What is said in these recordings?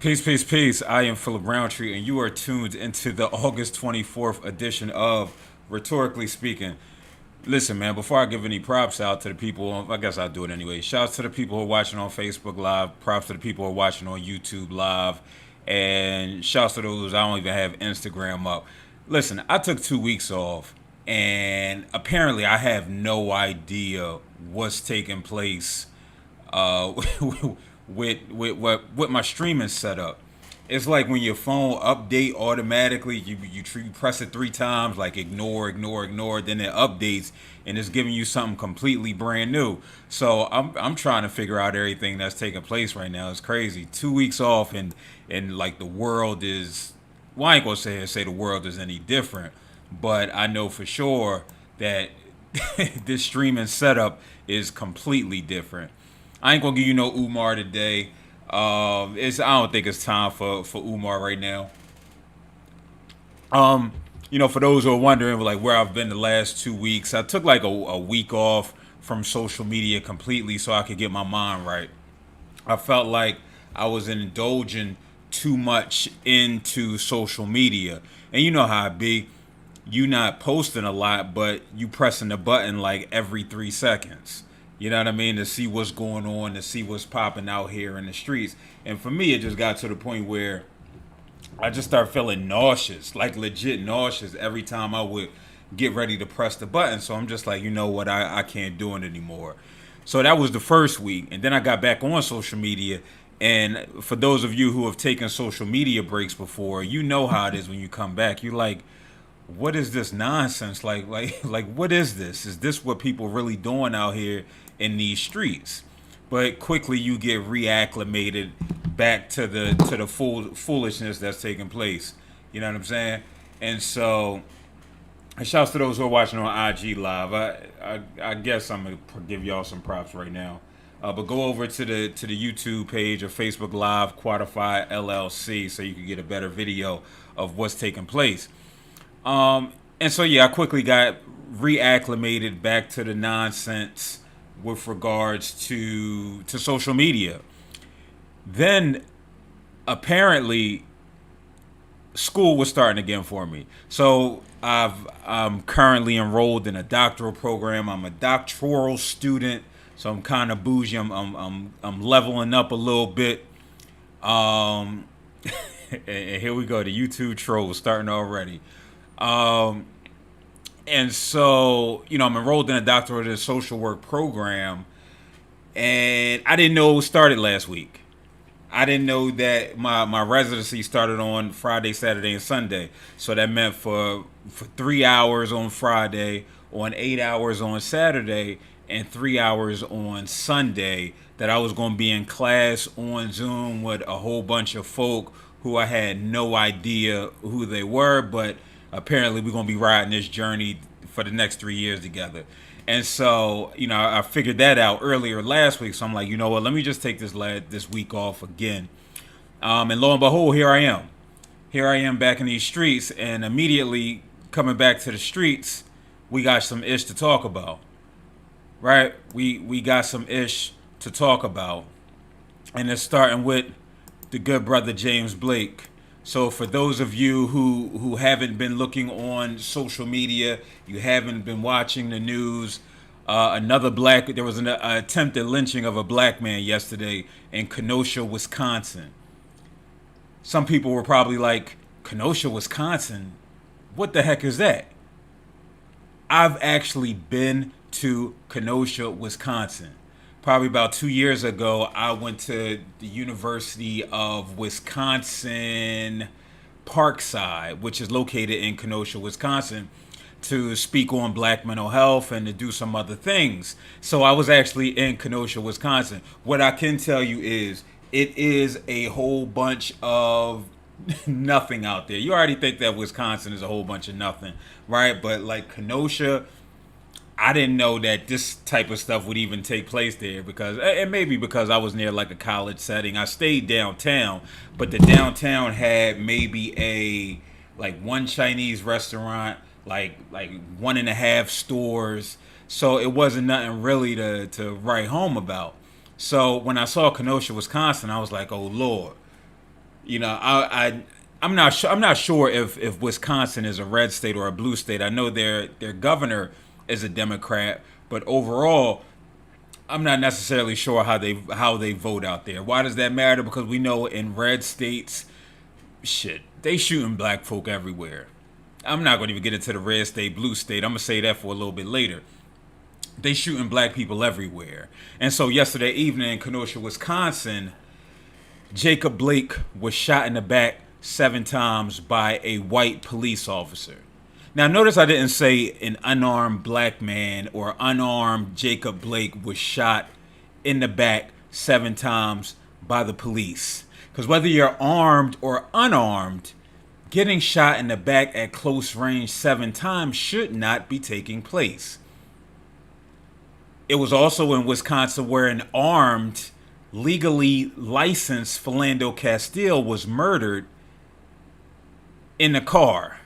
Peace, peace, peace. I am Phillip Roundtree, and you are tuned into the August 24th edition of Rhetorically Speaking. Listen, man, before I give any props out to the people, I guess I'll do it anyway. Shouts to the people who are watching on Facebook Live. Props to the people who are watching on YouTube Live. And shouts to those, I don't even have Instagram up. Listen, I took 2 weeks off, and apparently I have no idea what's taking place uh, with my streaming setup. It's like when your phone update automatically, you press it 3 times, like ignore, ignore, ignore, then it updates and it's giving you something completely brand new. So I'm trying to figure out everything that's taking place right now. It's crazy. 2 weeks off and like the world is, well, I ain't gonna say the world is any different, but I know for sure that this streaming setup is completely different. I ain't gonna give you no Umar today. It's I don't think it's time for Umar right now. Um, for those who are wondering, like where I've been the last 2 weeks, I took like a week off from social media completely so I could get my mind right. I felt like I was indulging too much into social media, and you know how it be. You not posting a lot, but you pressing the button like every 3 seconds. You know what I mean? To see what's going on, to see what's popping out here in the streets. And for me, it just got to the point where I just started feeling nauseous, like legit nauseous every time I would get ready to press the button. So I'm just like, you know what? I can't do it anymore. So that was the first week. And then I got back on social media. And for those of you who have taken social media breaks before, you know how it is when you come back. You're like, what is this nonsense? Like what is this? Is this what people really doing out here in these streets? But quickly you get reacclimated back to the full foolishness that's taking place. You know what I'm saying? And so, and shouts to those who are watching on IG Live. I guess I'm gonna give y'all some props right now. But go over to the YouTube page of Facebook Live Quantify LLC so you can get a better video of what's taking place. And so yeah, I quickly got reacclimated back to the nonsense with regards to social media. Then apparently school was starting again for me. So I'm currently enrolled in a doctoral program. I'm a doctoral student, so I'm kind of bougie. I'm leveling up a little bit. Um, and here we go. The YouTube troll starting already. Um, and so, I'm enrolled in a doctorate in social work program, and I didn't know it started last week. I didn't know that my residency started on Friday, Saturday, and Sunday. So that meant for 3 hours on Friday, on 8 hours on Saturday, and 3 hours on Sunday that I was going to be in class on Zoom with a whole bunch of folk who I had no idea who they were, but apparently we're going to be riding this journey for the next 3 years together. And so, I figured that out earlier last week. So I'm like, you know what? Let me just take this week off again. And lo and behold, here I am. Here I am back in these streets, and immediately coming back to the streets, we got some ish to talk about, right? We got some ish to talk about, and it's starting with the good brother James Blake. So for those of you who haven't been looking on social media, you haven't been watching the news, there was an attempted lynching of a black man yesterday in Kenosha, Wisconsin. Some people were probably like, Kenosha, Wisconsin? What the heck is that? I've actually been to Kenosha, Wisconsin. Probably about 2 years ago, I went to the University of Wisconsin Parkside, which is located in Kenosha, Wisconsin, to speak on black mental health and to do some other things. So I was actually in Kenosha, Wisconsin. What I can tell you is it is a whole bunch of nothing out there. You already think that Wisconsin is a whole bunch of nothing, right? But like Kenosha, I didn't know that this type of stuff would even take place there, because it may be because I was near like a college setting. I stayed downtown, but the downtown had maybe a like one Chinese restaurant, like one and a half stores. So it wasn't nothing really to write home about. So when I saw Kenosha, Wisconsin, I was like, oh Lord. You know, I'm not sure if Wisconsin is a red state or a blue state. I know their governor is a Democrat, but overall, I'm not necessarily sure how they vote out there. Why does that matter? Because we know in red states, shit, they shooting black folk everywhere. I'm not going to even get into the red state, blue state. I'm going to say that for a little bit later. They shooting black people everywhere. And so yesterday evening in Kenosha, Wisconsin, Jacob Blake was shot in the back 7 times by a white police officer. Now, notice I didn't say an unarmed black man or unarmed Jacob Blake was shot in the back 7 times by the police. Because whether you're armed or unarmed, getting shot in the back at close range 7 times should not be taking place. It was also in Wisconsin where an armed, legally licensed Philando Castile was murdered in the car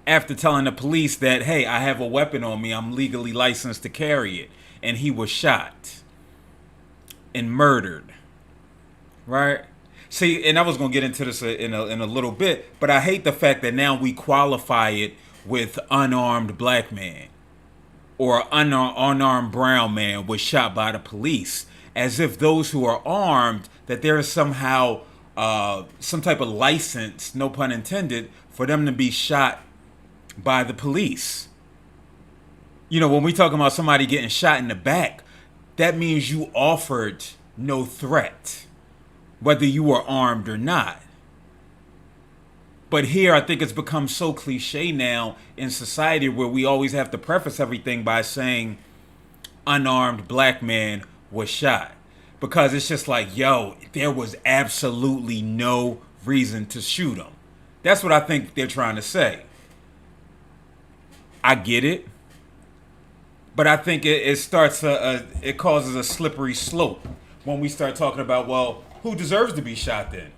after telling the police that, hey, I have a weapon on me, I'm legally licensed to carry it. And he was shot and murdered. Right? See, and I was going to get into this in a little bit, but I hate the fact that now we qualify it with unarmed black man or unarmed brown man was shot by the police, as if those who are armed, that there is somehow some type of license, no pun intended, for them to be shot by the police. You know, when we talking about somebody getting shot in the back, that means you offered no threat, whether you were armed or not. But here, I think it's become so cliche now in society where we always have to preface everything by saying unarmed black man was shot. Because it's just like, yo, there was absolutely no reason to shoot him. That's what I think they're trying to say. I get it. But I think it causes a slippery slope when we start talking about, well, who deserves to be shot then?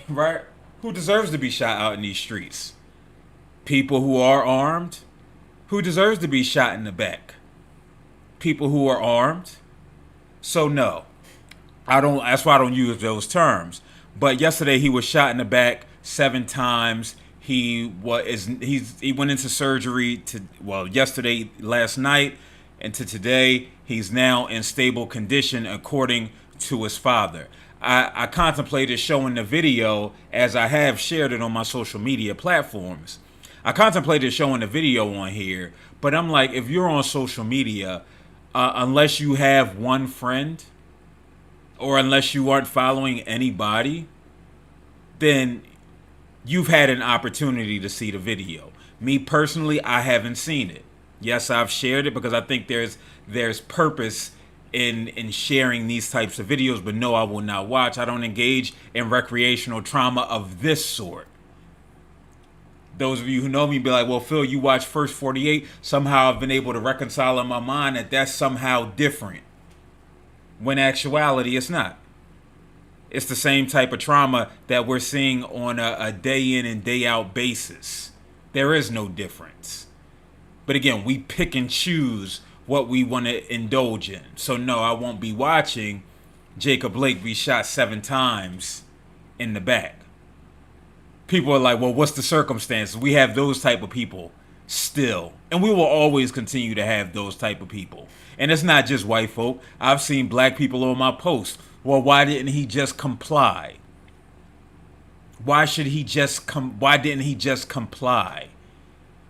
Right? Who deserves to be shot out in these streets? People who are armed? Who deserves to be shot in the back? People who are armed? So no. That's why I don't use those terms. But yesterday he was shot in the back 7 times. He went into surgery yesterday, last night, and to today. He's now in stable condition according to his father. I contemplated showing the video, as I have shared it on my social media platforms. I contemplated showing the video on here, but I'm like, if you're on social media, unless you have one friend, or unless you aren't following anybody, then you've had an opportunity to see the video. Me personally, I haven't seen it. Yes, I've shared it because I think there's purpose in sharing these types of videos, but no, I will not watch. I don't engage in recreational trauma of this sort. Those of you who know me be like, well, Phil, you watch First 48. Somehow I've been able to reconcile in my mind that that's somehow different. When actuality, it's not. It's the same type of trauma that we're seeing on a day in and day out basis. There is no difference. But again, we pick and choose what we want to indulge in. So no, I won't be watching Jacob Blake be shot 7 times in the back. People are like, well, what's the circumstances? We have those type of people still. And we will always continue to have those type of people. And it's not just white folk. I've seen black people on my post. Well, why didn't he just comply? Why didn't he just comply?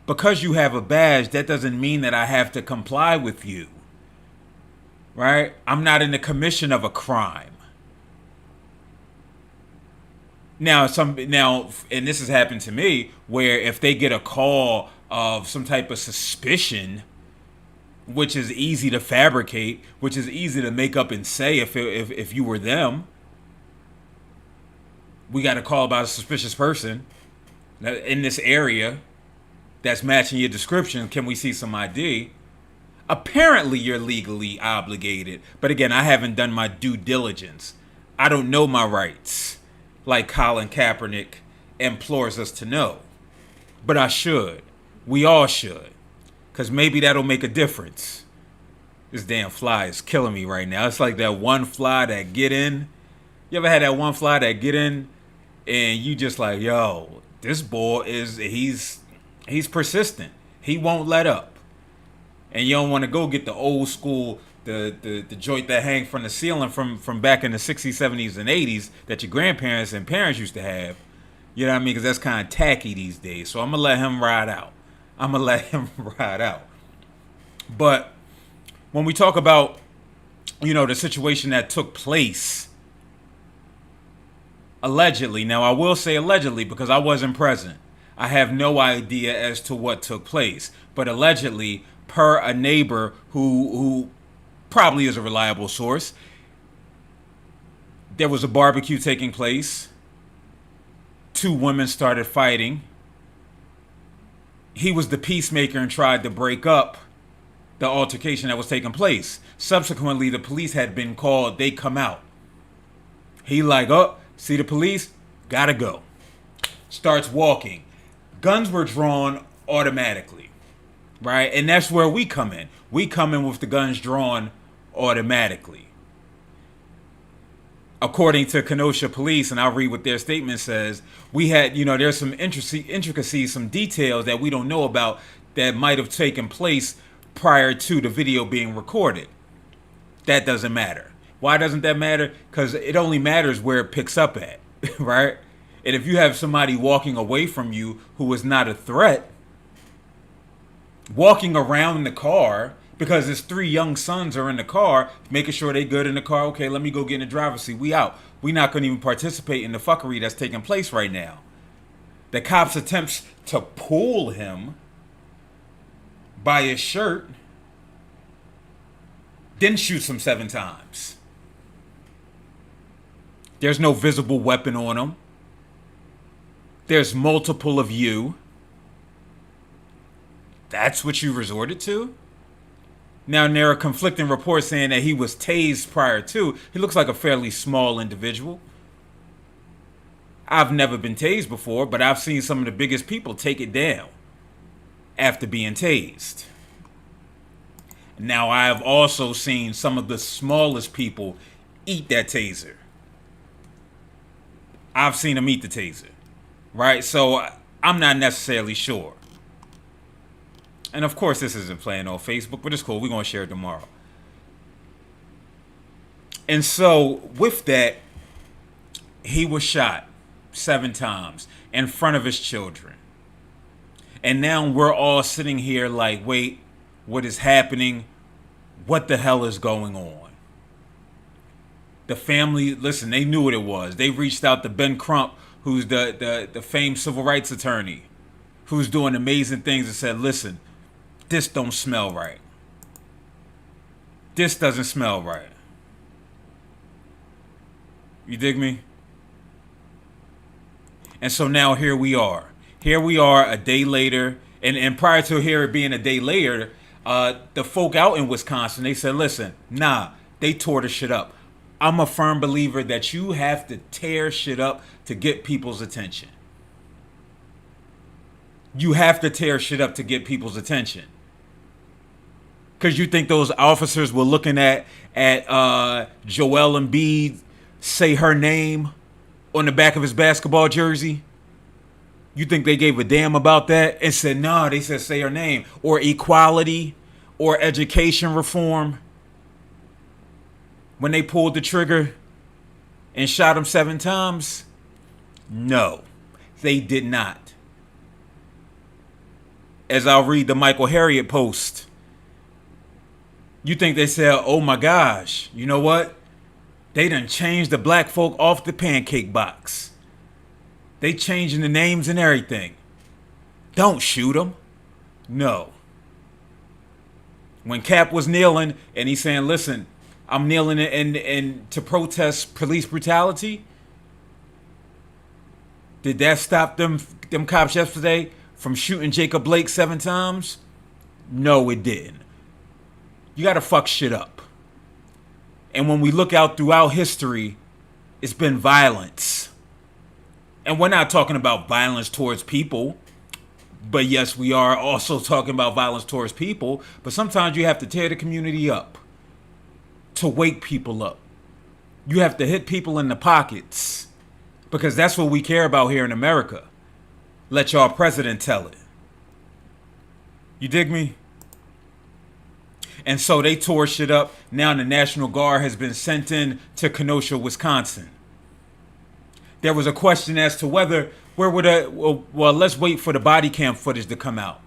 Because you have a badge, that doesn't mean that I have to comply with you. Right? I'm not in the commission of a crime. Now, and this has happened to me, where if they get a call of some type of suspicion, which is easy to fabricate, which is easy to make up and say if you were them, we got a call about a suspicious person in this area that's matching your description. Can we see some ID? Apparently you're legally obligated. But again, I haven't done my due diligence. I don't know my rights like Colin Kaepernick implores us to know. But I should. We all should. Because maybe that'll make a difference. This damn fly is killing me right now. It's like that one fly that get in. You ever had that one fly that get in and you just like, yo, this boy he's persistent. He won't let up. And you don't want to go get the old school, the joint that hang from the ceiling from back in the 60s, 70s, and 80s that your grandparents and parents used to have. You know what I mean? Because that's kind of tacky these days. So I'm going to let him ride out. I'm going to let him ride out. But when we talk about, the situation that took place, allegedly, now I will say allegedly because I wasn't present. I have no idea as to what took place. But allegedly, per a neighbor who probably is a reliable source, there was a barbecue taking place. Two women started fighting. He was the peacemaker and tried to break up the altercation that was taking place. Subsequently, the police had been called. They come out. He like, oh, see the police? Gotta go. Starts walking. Guns were drawn automatically, right? And that's where we come in. We come in with the guns drawn automatically. According to Kenosha police, and I'll read what their statement says, we had, there's some intricacies, some details that we don't know about that might have taken place prior to the video being recorded. That doesn't matter. Why doesn't that matter? Because it only matters where it picks up at, right? And if you have somebody walking away from you who is not a threat, walking around the car, because his three young sons are in the car, making sure they good in the car. Okay, let me go get in the driver's seat. We out. We not going to even participate in the fuckery that's taking place right now. The cops attempts to pull him by his shirt, then shoots him 7 times. There's no visible weapon on him. There's multiple of you. That's what you resorted to? Now, there are conflicting reports saying that he was tased prior to. He looks like a fairly small individual. I've never been tased before, but I've seen some of the biggest people take it down after being tased. Now, I have also seen some of the smallest people eat that taser. I've seen them eat the taser, right? So I'm not necessarily sure. And of course, this isn't playing on Facebook, but it's cool. We're going to share it tomorrow. And so with that, he was shot 7 times in front of his children. And now we're all sitting here like, wait, what is happening? What the hell is going on? The family, listen, they knew what it was. They reached out to Ben Crump, who's the famed civil rights attorney, who's doing amazing things, and said, listen, this don't smell right. This doesn't smell right. You dig me? And so now here we are. Here we are a day later. And prior to here it being a day later, the folk out in Wisconsin, they said, listen, nah, they tore the shit up. I'm a firm believer that you have to tear shit up to get people's attention. You have to tear shit up to get people's attention. Because you think those officers were looking at Joel Embiid say her name on the back of his basketball jersey? You think they gave a damn about that and said, no, they said say her name, or equality, or education reform? When they pulled the trigger and shot him 7 times? No, they did not. As I'll read the Michael Harriot post, you think they said, oh my gosh, you know what? They done changed the black folk off the pancake box. They changing the names and everything. Don't shoot them. No. When Cap was kneeling and he's saying, listen, I'm kneeling and to protest police brutality. Did that stop them cops yesterday from shooting Jacob Blake 7 times? No, it didn't. You got to fuck shit up. And when we look out throughout history, it's been violence. And we're not talking about violence towards people. But yes, we are also talking about violence towards people. But sometimes you have to tear the community up to wake people up. You have to hit people in the pockets because that's what we care about here in America. Let y'all president tell it. You dig me? And so they tore shit up. Now the National Guard has been sent in to Kenosha, Wisconsin. There was a question as to whether, where would well, let's wait for the body cam footage to come out.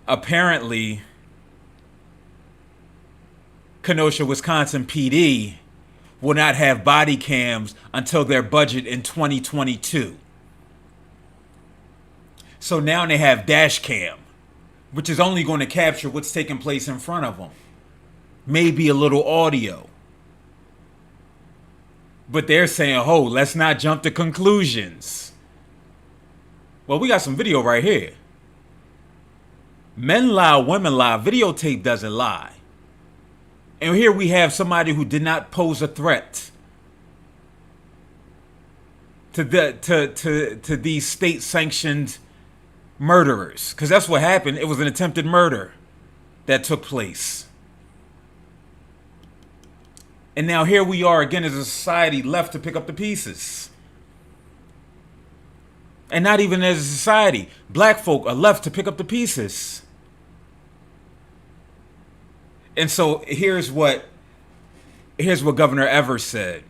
Apparently, Kenosha, Wisconsin PD will not have body cams until their budget in 2022. So now they have dash cam, which is only going to capture what's taking place in front of them. Maybe a little audio. But they're saying, oh, let's not jump to conclusions. Well, we got some video right here. Men lie, women lie. Videotape doesn't lie. And here we have somebody who did not pose a threat to these state-sanctioned murderers. Because that's what happened. It was an attempted murder that took place. And now here we are again as a society left to pick up the pieces. And not even as a society. Black folk are left to pick up the pieces. And so here's what Governor Evers said.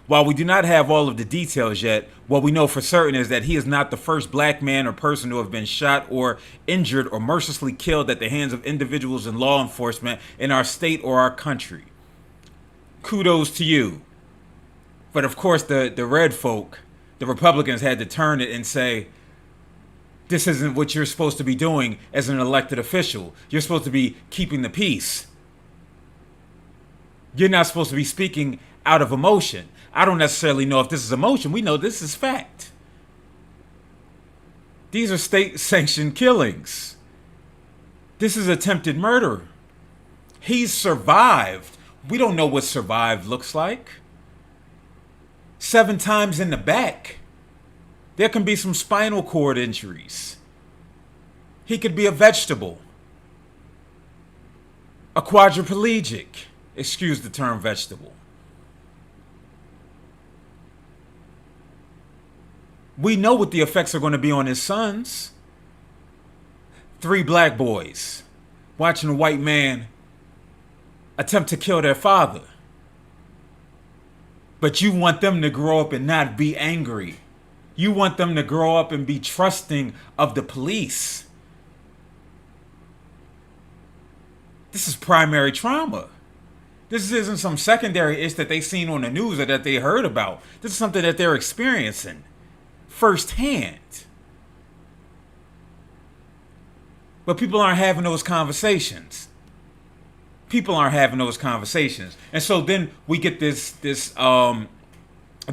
While we do not have all of the details yet, what we know for certain is that he is not the first black man or person to have been shot or injured or mercilessly killed at the hands of individuals in law enforcement in our state or our country. Kudos to you. But of course, the red folk, the Republicans, had to turn it and say, this isn't what you're supposed to be doing as an elected official. You're supposed to be keeping the peace. You're not supposed to be speaking out of emotion. I don't necessarily know if this is emotion. We know this is fact. These are state-sanctioned killings. This is attempted murder. He's survived. We don't know what survived looks like. 7 times in the back. There can be some spinal cord injuries. He could be a vegetable. A quadriplegic. Excuse the term vegetable. We know what the effects are going to be on his sons. 3 black boys watching a white man attempt to kill their father. But you want them to grow up and not be angry. You want them to grow up and be trusting of the police. This is primary trauma. This isn't some secondary issue that they seen on the news or that they heard about. This is something that they're experiencing firsthand. But people aren't having those conversations. People aren't having those conversations. And so then we get this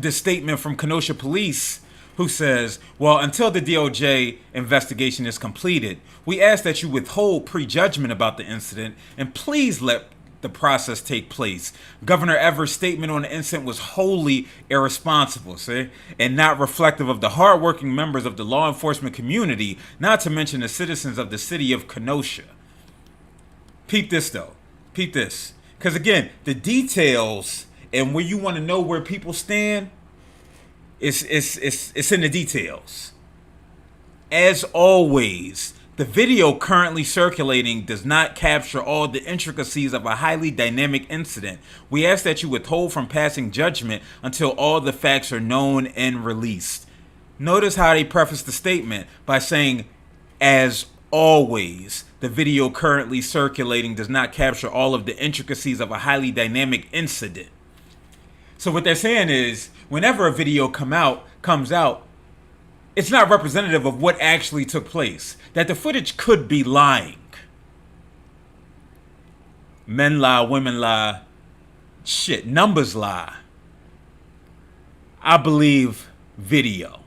statement from Kenosha police who says, well, until the DOJ investigation is completed, we ask that you withhold prejudgment about the incident and please let the process take place. Governor Evers' statement on the incident was wholly irresponsible, and not reflective of the hardworking members of the law enforcement community, not to mention the citizens of the city of Kenosha. Peep this, though. Peep this. Because, again, the details and where you want to know where people stand, it's in the details. As always, the video currently circulating does not capture all the intricacies of a highly dynamic incident. We ask that you withhold from passing judgment until all the facts are known and released. Notice how they preface the statement by saying, as always, the video currently circulating does not capture all of the intricacies of a highly dynamic incident. So what they're saying is, whenever a video comes out, it's not representative of what actually took place. That the footage could be lying. Men lie, women lie. Shit, numbers lie. I believe video.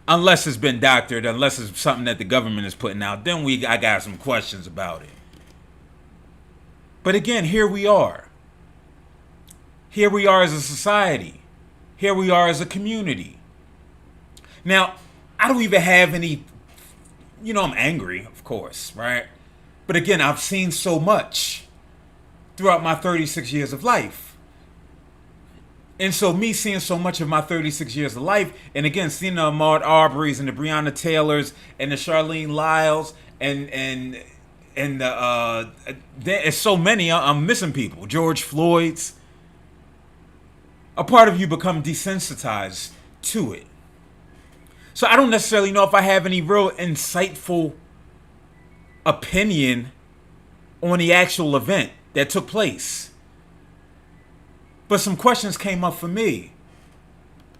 Unless it's been doctored, unless it's something that the government is putting out, then I got some questions about it. But again, here we are. Here we are as a society. Here we are as a community. Now, I don't even have any, I'm angry, of course, right? But again, I've seen so much throughout my 36 years of life. And so me seeing so much of my 36 years of life, and again seeing the Ahmaud Arbery's and the Breonna Taylors and the Charlene Lyles and there's so many, I'm missing people. George Floyd's. A part of you become desensitized to it. So I don't necessarily know if I have any real insightful opinion on the actual event that took place. But some questions came up for me.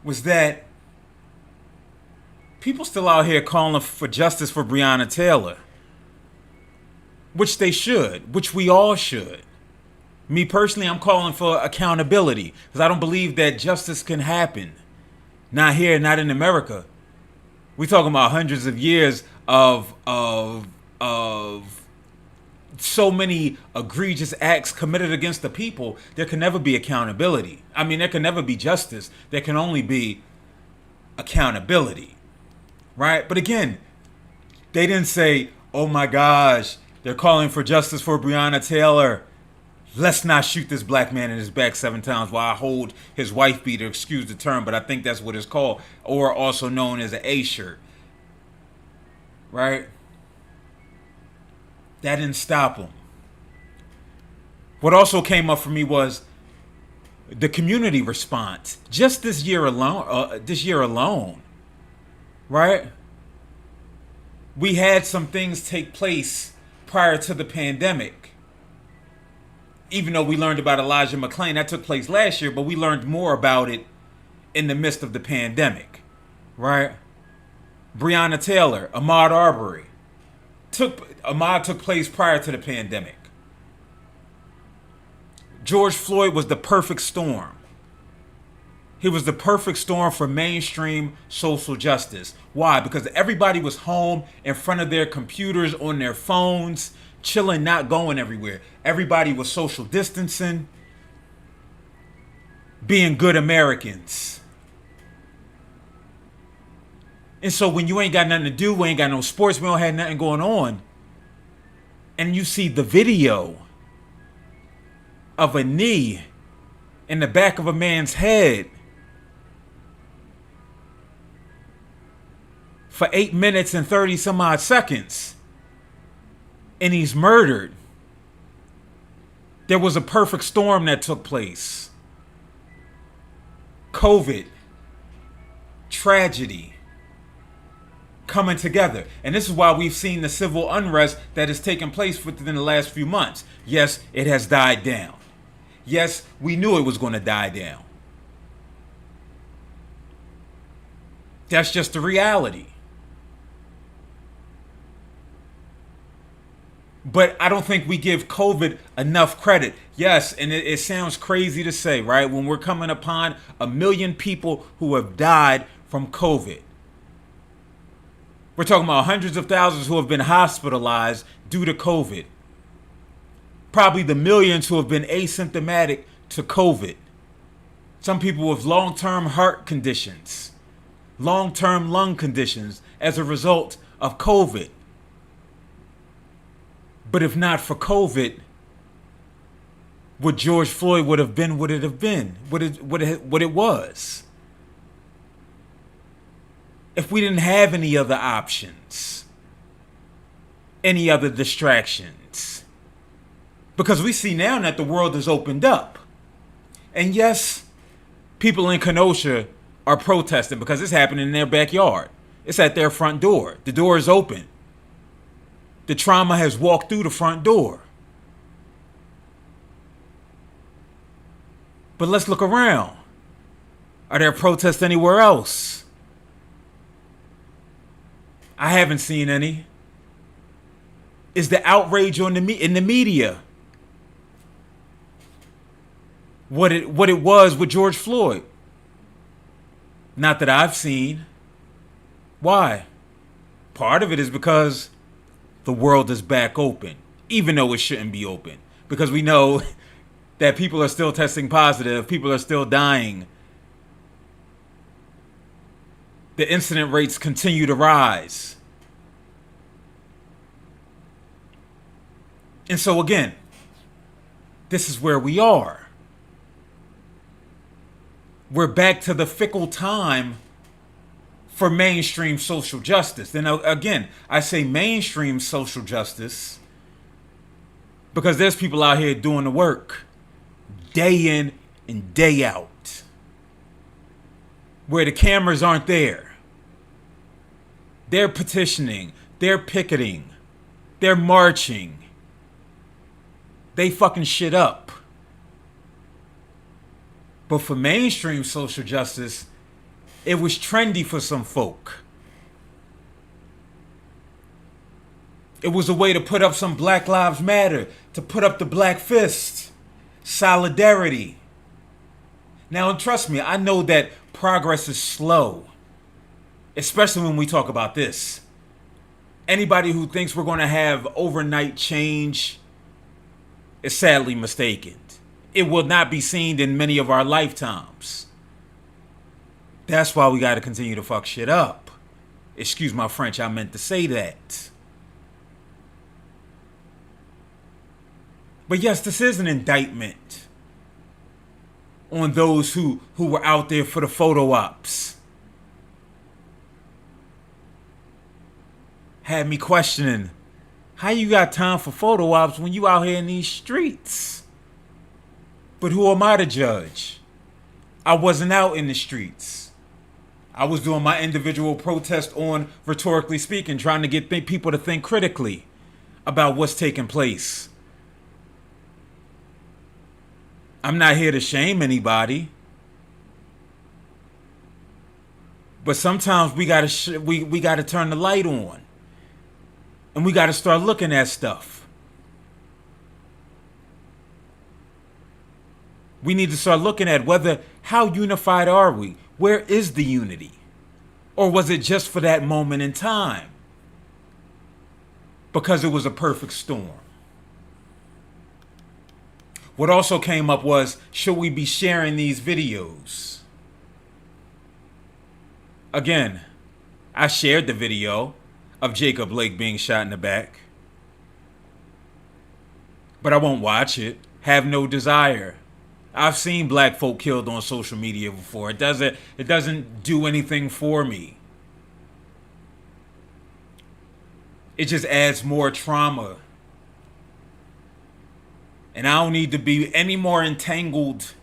Was that people still out here calling for justice for Breonna Taylor, which they should, which we all should. Me personally, I'm calling for accountability because I don't believe that justice can happen. Not here, not in America. We're talking about hundreds of years of so many egregious acts committed against the people. There can never be accountability. I mean, there can never be justice. There can only be accountability, right? But again, they didn't say, oh my gosh, they're calling for justice for Breonna Taylor. Let's not shoot this black man in his back 7 times while I hold his wife beater, excuse the term, but I think that's what it's called, or also known as an A shirt. Right? That didn't stop him. What also came up for me was the community response. Just this year alone, right? We had some things take place prior to the pandemic. Even though we learned about Elijah McClain, that took place last year, but we learned more about it in the midst of the pandemic, right? Breonna Taylor, Ahmaud Arbery. Ahmaud took place prior to the pandemic. George Floyd was the perfect storm. He was the perfect storm for mainstream social justice. Why? Because everybody was home in front of their computers, on their phones, chilling, not going everywhere. Everybody was social distancing, being good Americans. And so when you ain't got nothing to do, we ain't got no sports, we don't have nothing going on, and you see the video of a knee in the back of a man's head for 8 minutes and 30 some odd seconds, and he's murdered. There was a perfect storm that took place. COVID, tragedy, coming together. And this is why we've seen the civil unrest that has taken place within the last few months. Yes, it has died down. Yes, we knew it was going to die down. That's just the reality. But I don't think we give COVID enough credit. Yes, and it sounds crazy to say, right? When we're coming upon 1 million people who have died from COVID. We're talking about hundreds of thousands who have been hospitalized due to COVID. Probably the millions who have been asymptomatic to COVID. Some people with long-term heart conditions, long-term lung conditions as a result of COVID. But if not for COVID, would George Floyd would have been what it have been, what it was? If we didn't have any other options, any other distractions. Because we see now that the world has opened up. And yes, people in Kenosha are protesting because it's happening in their backyard. It's at their front door. The door is open. The trauma has walked through the front door. But let's look around. Are there protests anywhere else? I haven't seen any. Is the outrage in the media what it was with George Floyd? Not that I've seen. Why? Part of it is because the world is back open, even though it shouldn't be open. Because we know that people are still testing positive, people are still dying. The incident rates continue to rise. And so again, this is where we are. We're back to the fickle time for mainstream social justice. Then again, I say mainstream social justice because there's people out here doing the work day in and day out where the cameras aren't there. They're petitioning, they're picketing, they're marching. They fucking shit up. But for mainstream social justice, it was trendy for some folk. It was a way to put up some Black Lives Matter, to put up the black fist, solidarity. Now, trust me, I know that progress is slow, especially when we talk about this. Anybody who thinks we're going to have overnight change is sadly mistaken. It will not be seen in many of our lifetimes. That's why we got to continue to fuck shit up. Excuse my French, I meant to say that. But yes, this is an indictment on those who were out there for the photo ops. Had me questioning, how you got time for photo ops when you out here in these streets? But who am I to judge? I wasn't out in the streets. I was doing my individual protest on Rhetorically Speaking, trying to get people to think critically about what's taking place. I'm not here to shame anybody. But sometimes we gotta turn the light on. And we gotta start looking at stuff. We need to start looking at how unified are we? Where is the unity? Or was it just for that moment in time? Because it was a perfect storm. What also came up was, should we be sharing these videos? Again, I shared the video of Jacob Blake being shot in the back. But I won't watch it. Have no desire. I've seen black folk killed on social media before. It doesn't do anything for me. It just adds more trauma. And I don't need to be any more entangled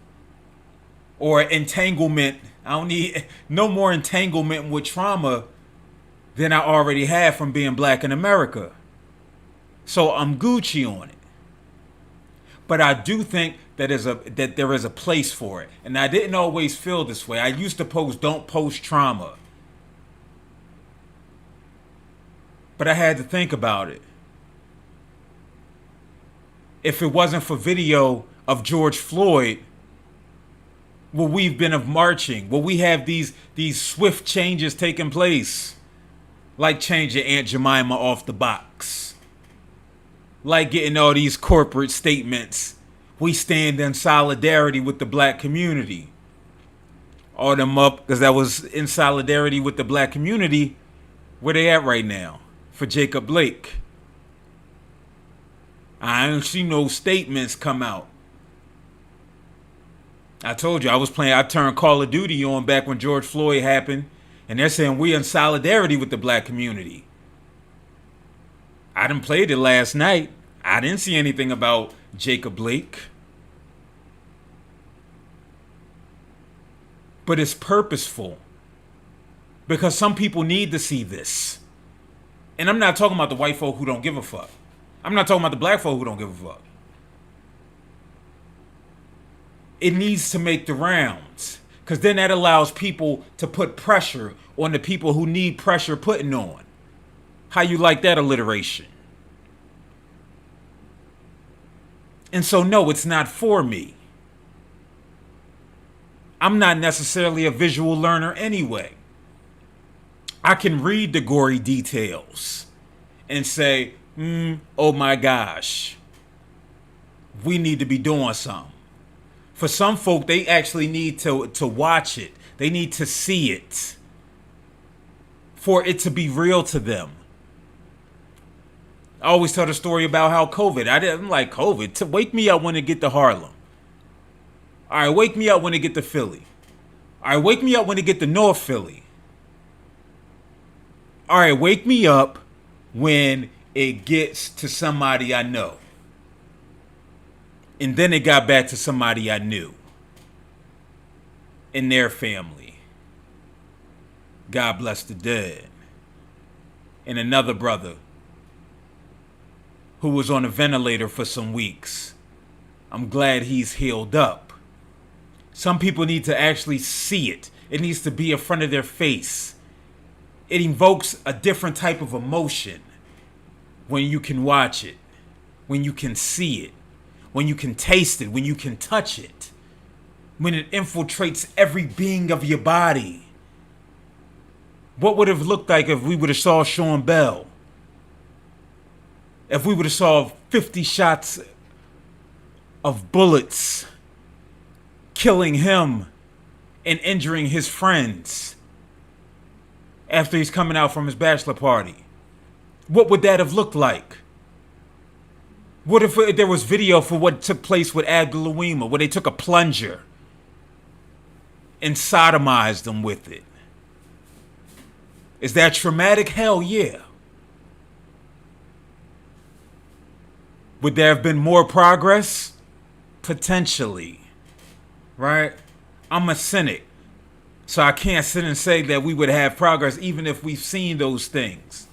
or entanglement. I don't need no more entanglement with trauma than I already have from being black in America. So I'm Gucci on it. But I do think that there is a place for it. And I didn't always feel this way. I used to post, don't post trauma. But I had to think about it. If it wasn't for video of George Floyd, would we have been of marching? Will we have these swift changes taking place? Like changing Aunt Jemima off the box. Like getting all these corporate statements. We stand in solidarity with the black community. All them up, because that was in solidarity with the black community. Where they at right now? For Jacob Blake. I didn't see no statements come out. I told you, I turned Call of Duty on back when George Floyd happened. And they're saying we're in solidarity with the black community. I done played it last night. I didn't see anything about Jacob Blake. But it's purposeful. Because some people need to see this. And I'm not talking about the white folk who don't give a fuck. I'm not talking about the black folk who don't give a fuck. It needs to make the rounds. Because then that allows people to put pressure on the people who need pressure putting on. How you like that alliteration? And so, no, it's not for me. I'm not necessarily a visual learner anyway. I can read the gory details and say, oh my gosh, we need to be doing something. For some folk, they actually need to watch it. They need to see it for it to be real to them. I always tell the story about how I'm like, COVID, wake me up when it get to Harlem. All right, wake me up when it get to Philly. All right, wake me up when it get to North Philly. All right, wake me up when it gets to somebody I know. And then it got back to somebody I knew. And their family. God bless the dead. And another brother who was on a ventilator for some weeks. I'm glad he's healed up. Some people need to actually see it. It needs to be in front of their face. It evokes a different type of emotion when you can watch it, when you can see it, when you can taste it, when you can touch it, when it infiltrates every being of your body. What would it have looked like if we would have saw Sean Bell? If we would have saw 50 shots of bullets killing him and injuring his friends after he's coming out from his bachelor party? What would that have looked like? What if there was video for what took place with Abdulawima, where they took a plunger and sodomized them with it? Is that traumatic? Hell yeah. Would there have been more progress? Potentially. Right? I'm a cynic. So I can't sit and say that we would have progress even if we've seen those things.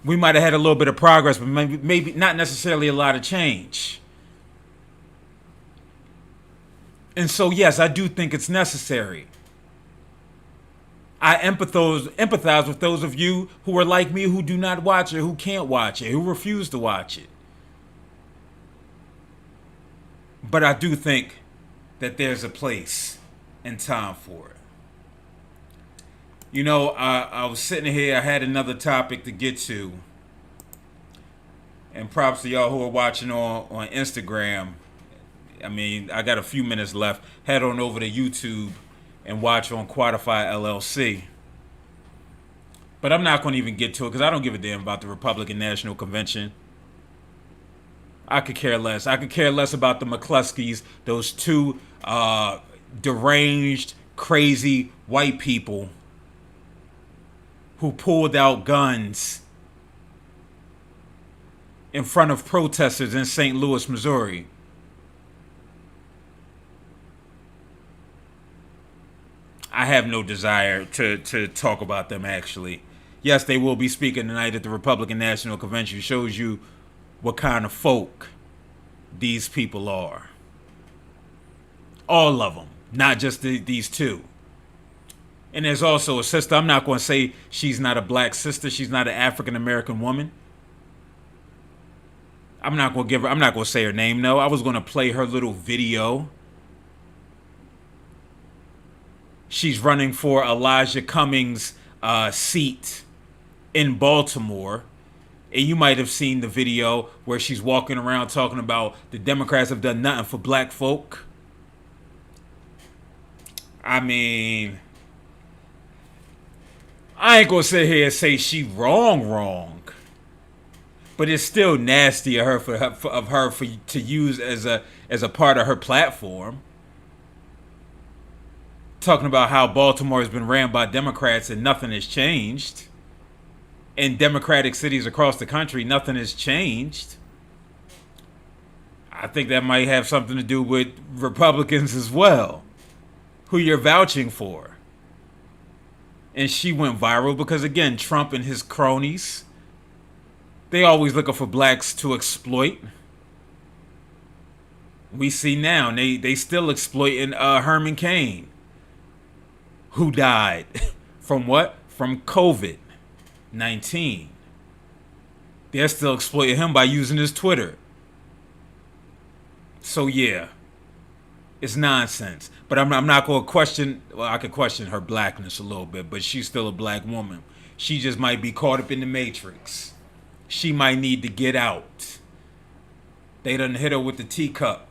We might have had a little bit of progress, but maybe not necessarily a lot of change. And so, yes, I do think it's necessary. I empathize with those of you who are like me, who do not watch it, who can't watch it, who refuse to watch it. But I do think that there's a place and time for it. You know, I was sitting here, I had another topic to get to. And props to y'all who are watching on Instagram. I mean, I got a few minutes left. Head on over to YouTube and watch on Quantify LLC. But I'm not going to even get to it because I don't give a damn about the Republican National Convention. I could care less. I could care less about the McCluskeys, those two deranged, crazy white people who pulled out guns in front of protesters in St. Louis, Missouri. I have no desire to talk about them, actually. Yes, they will be speaking tonight at the Republican National Convention. It shows you what kind of folk these people are. All of them, not just these two. And there's also a sister. I'm not going to say she's not a black sister. She's not an African-American woman. I'm not going to say her name, no. I was going to play her little video. She's running for Elijah Cummings' seat in Baltimore. And you might have seen the video where she's walking around talking about the Democrats have done nothing for black folk. I mean, I ain't going to sit here and say she wrong. But it's still nasty of her to use as a part of her platform. Talking about how Baltimore has been ran by Democrats and nothing has changed. In Democratic cities across the country, nothing has changed. I think that might have something to do with Republicans as well, who you're vouching for. And she went viral because, again, Trump and his cronies, they always looking for blacks to exploit. We see now, they still exploiting Herman Cain, who died from what? From COVID-19. They're still exploiting him by using his Twitter. So yeah, it's nonsense. But I'm not going to question, well, I could question her blackness a little bit, but she's still a black woman. She just might be caught up in the matrix. She might need to get out. They done hit her with the teacup.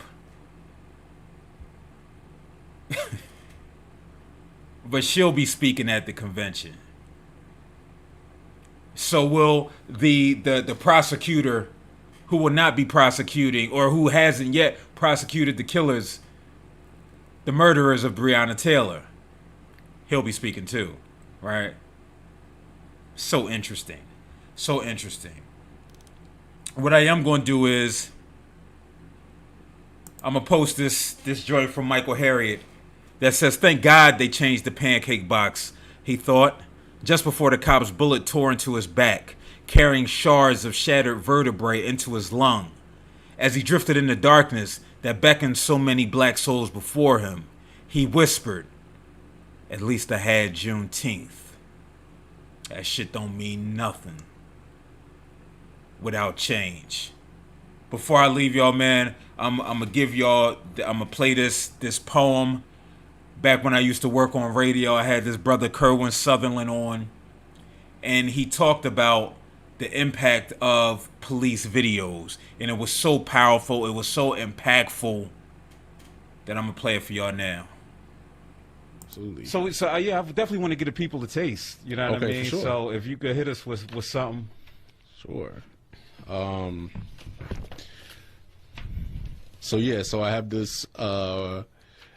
But she'll be speaking at the convention. So will the prosecutor who will not be prosecuting or who hasn't yet prosecuted the killers, the murderers of Breonna Taylor. He'll be speaking too, right? So interesting. So interesting. What I am going to do is I'm going to post this joint from Michael Harriot that says, "Thank God they changed the pancake box," he thought, just before the cop's bullet tore into his back, carrying shards of shattered vertebrae into his lung. As he drifted in the darkness that beckoned so many black souls before him, he whispered, "At least I had Juneteenth. That shit don't mean nothing without change." Before I leave y'all, man, I'm gonna play this poem. Back when I used to work on radio, I had this brother Kerwin Sutherland on, and he talked about the impact of police videos, and it was so powerful, it was so impactful that I'm gonna play it for y'all now. Absolutely. So yeah, I definitely want to get the people a taste. You know what I mean? For sure. So if you could hit us with something. Sure. So yeah, so I have this.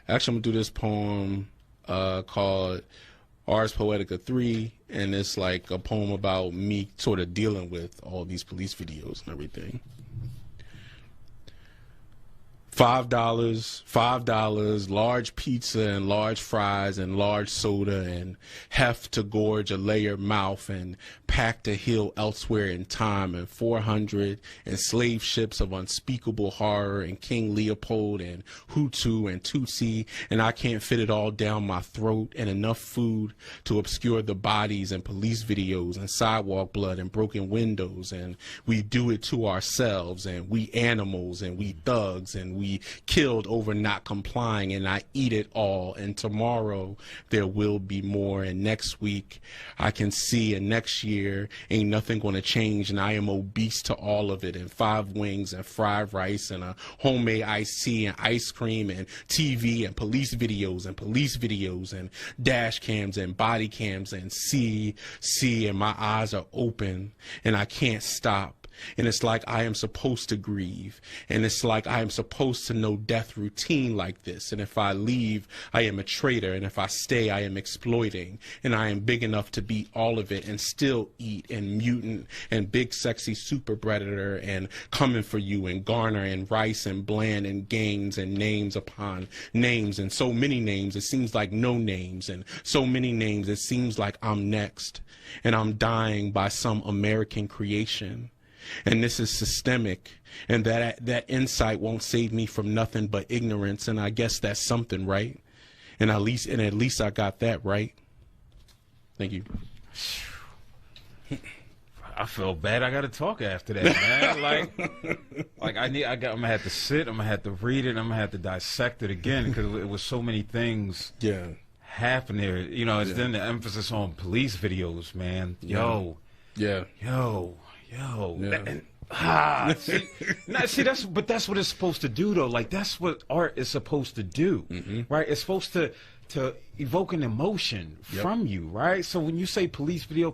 Actually, I'm gonna do this poem called Ars Poetica 3, and it's like a poem about me sort of dealing with all these police videos and everything. $5, large pizza and large fries and large soda and heft to gorge a layered mouth and pack to heal elsewhere in time, and 400 enslaved ships of unspeakable horror and King Leopold and Hutu and Tutsi, and I can't fit it all down my throat, and enough food to obscure the bodies and police videos and sidewalk blood and broken windows, and we do it to ourselves, and we animals and we thugs, and we killed over not complying, and I eat it all, and tomorrow there will be more, and next week I can see, and next year ain't nothing gonna change, and I am obese to all of it, and 5 wings and fried rice and a homemade iced tea and ice cream and TV and police videos and dash cams and body cams and see, and my eyes are open and I can't stop. And it's like I am supposed to grieve, and it's like I am supposed to know death routine like this, and if I leave I am a traitor, and if I stay I am exploiting, and I am big enough to be all of it and still eat, and mutant and big sexy super predator and coming for you, and Garner and Rice and Bland and games and names upon names, and so many names it seems like no names, and so many names it seems like I'm next, and I'm dying by some American creation. And this is systemic, and that insight won't save me from nothing but ignorance, and I guess that's something, right? And at least I got that right. Thank you. I feel bad. I got to talk after that, man. I'm gonna have to sit. I'm gonna have to read it. I'm gonna have to dissect it again because it was so many things. Yeah. Happen there. You know, it's then the emphasis on police videos, man. Yo. Yeah. Yo. Yeah. That's what it's supposed to do, though. Like, that's what art is supposed to do, right? It's supposed to evoke an emotion from you, right? So when you say police video,